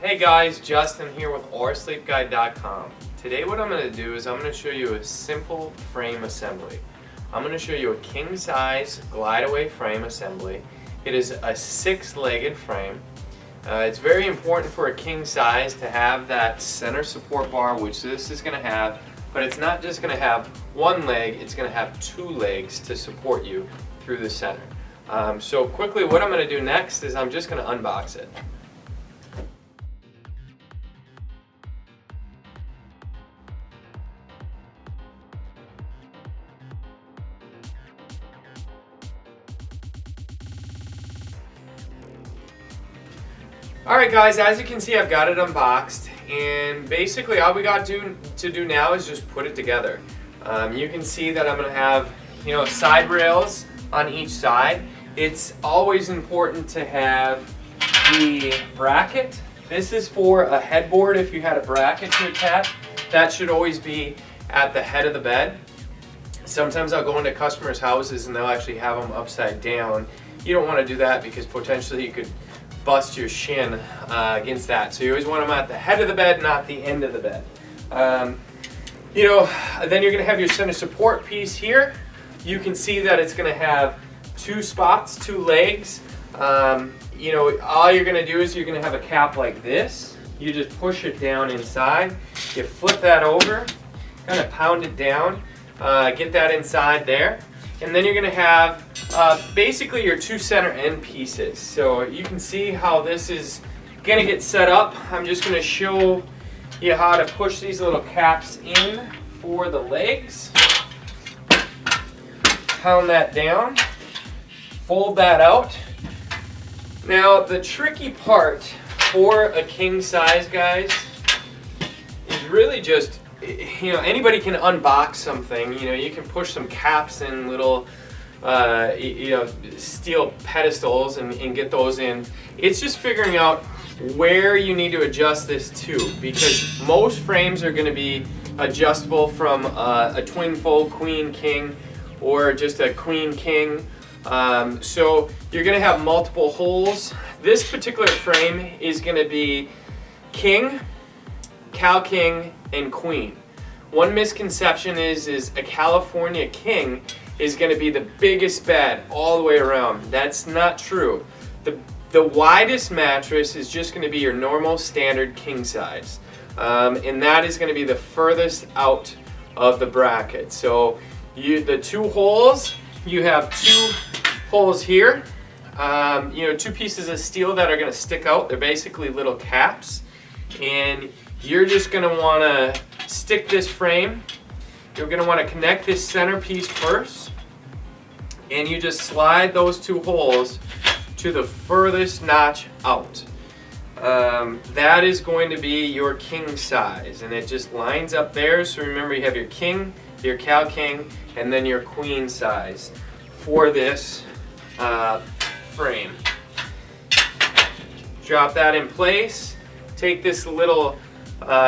Hey guys, Justin here with oursleepguide.com. Today what I'm going to do is I'm going to show you a simple frame assembly. I'm going to show you a king size glide away frame assembly. It is a 6-legged frame. It's very important for a king size to have that center support bar, which this is going to have, but it's not just going to have one leg, it's going to have 2 legs to support you through the center. So quickly what I'm going to do next is I'm just going to unbox it. Alright guys, as you can see I've got it unboxed, and basically all we got to do now is just put it together. You can see that I'm going to have side rails on each side. It's always important to have the bracket. This is for a headboard. If you had a bracket to attach, that should always be at the head of the bed. Sometimes I'll go into customers' houses and they'll actually have them upside down. You don't want to do that because potentially you could bust your shin against that. So you always want them at the head of the bed, not the end of the bed. Then you're going to have your center support piece here. You can see that it's going to have 2 spots, 2 legs. All you're going to do is you're going to have a cap like this. You just push it down inside. You flip that over, kind of pound it down, get that inside there. And then you're going to have basically your 2 center end pieces. So you can see how this is going to get set up. I'm just going to show you how to push these little caps in for the legs. Pound that down. Fold that out. Now the tricky part for a king size, guys, is really just anybody can unbox something. You can push some caps in little steel pedestals and get those in. It's just figuring out where you need to adjust this to, because most frames are going to be adjustable from a twin fold queen king or just a queen king. So you're going to have multiple holes. This particular frame is going to be king, cow king, and queen. One misconception is a California king is going to be the biggest bed all the way around. That's not true. The widest mattress is just going to be your normal standard king size, and that is going to be the furthest out of the bracket. So the 2 holes, you have 2 holes here. 2 pieces of steel that are going to stick out. They're basically little caps, and you're just going to want to stick this frame. You're going to want to connect this centerpiece first, and you just slide those 2 holes to the furthest notch out. That is going to be your king size, and it just lines up there. So remember, you have your king, your cow king, and then your queen size for this frame. Drop that in place. Take this little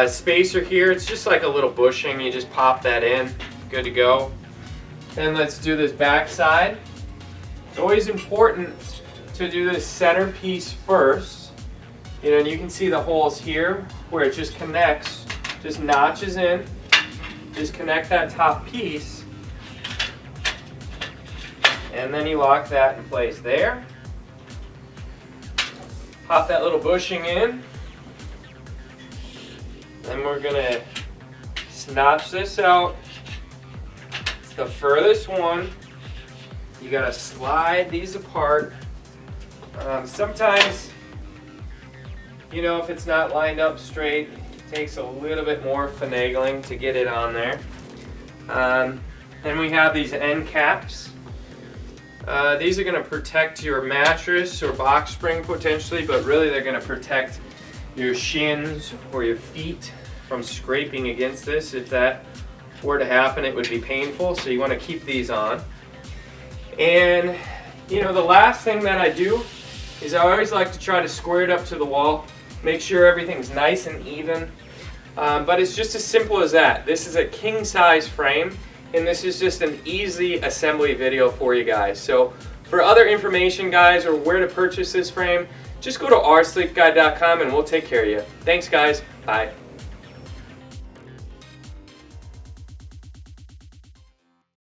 spacer here. It's just like a little bushing. You just pop that in. Good to go. And let's do this back side. It's always important to do this center piece first. And you can see the holes here where it just connects, just notches in. Just connect that top piece, and then you lock that in place there. Pop that little bushing in. Then we're going to notch this out. It's the furthest one. You got to slide these apart. Sometimes, if it's not lined up straight, it takes a little bit more finagling to get it on there. Then we have these end caps. These are going to protect your mattress or box spring potentially, but really they're going to protect your shins or your feet from scraping against this. If that were to happen, it would be painful, so you want to keep these on. And the last thing that I do is I always like to try to square it up to the wall, make sure everything's nice and even. But it's just as simple as that. This is a king size frame, and this is just an easy assembly video for you guys. So For other information, guys, or where to purchase this frame, just go to oursleepguide.com and we'll take care of you. Thanks, guys. Bye.